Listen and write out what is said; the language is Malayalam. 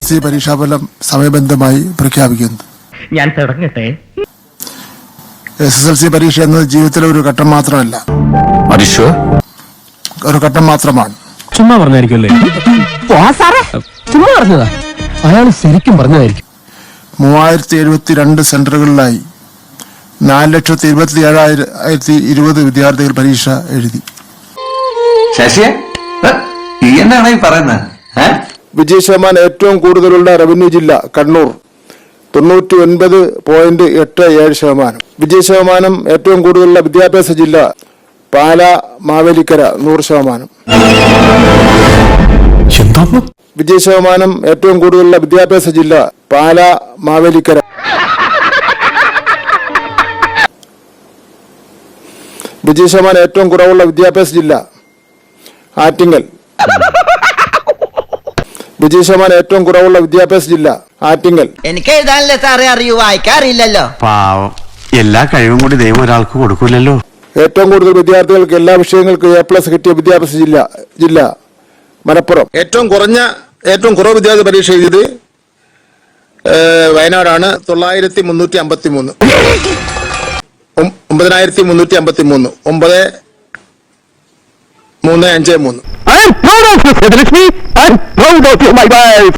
SSLC പരീക്ഷാഫലം സമയബന്ധമായി പ്രഖ്യാപിക്കുന്നു. ഞാൻ തുടങ്ങട്ടെ. SSLC പരീക്ഷ എന്നത് ജീവിതത്തിലെ ഒരു ഘട്ടം മാത്രമല്ല, ഒരു ഘട്ടം മാത്രമാണ്. ചുമ്മാ പറഞ്ഞായിരിക്കുമല്ലേ? ചുമ്മാ പറഞ്ഞതാ, അയാൾ ശരിക്കും പറഞ്ഞതായിരിക്കും. 3072 സെന്ററുകളിലായി 4,27,720 വിദ്യാർത്ഥികൾ പരീക്ഷ എഴുതി. എന്താണ് പറയുന്നത്? വിജയ ശതമാനം ഏറ്റവും കൂടുതലുള്ള റവന്യൂ ജില്ല കണ്ണൂർ 99.87%. വിജയ ശതമാനം ഏറ്റവും കൂടുതലുള്ള വിദ്യാഭ്യാസ ജില്ല പാലാ മാവേലിക്കര 100%. വിജയ ശതമാനം ഏറ്റവും കൂടുതലുള്ള വിദ്യാഭ്യാസ ജില്ല പാലാ മാവേലിക്കര. വിജയ ശതമാനം ഏറ്റവും കുറവുള്ള വിദ്യാഭ്യാസ ജില്ല ആറ്റിങ്ങൽ. വിജയ ശതമാനം ഏറ്റവും കുറവുള്ള വിദ്യാഭ്യാസ ജില്ല ആറ്റിങ്ങൽ. എനിക്ക് എഴുതാനല്ലേ സാറേ അറിയൂ, വായിക്കാറില്ലല്ലോ. പാവം, എല്ലാ കഴിവും കൂടി ദൈവം ഒരാൾക്ക് കൊടുക്കൂലല്ലോ. ഏറ്റവും കൂടുതൽ വിദ്യാർത്ഥികൾക്ക് എല്ലാ വിഷയങ്ങൾക്കും A+ കിട്ടിയ വിദ്യാഭ്യാസ ജില്ല മലപ്പുറം. ഏറ്റവും കുറവ് വിദ്യാർത്ഥി പരീക്ഷ എഴുതിയത് വയനാടാണ്. 9353. 9353. 9353. I am proud of you, Lexmi. I am proud of you, my wife.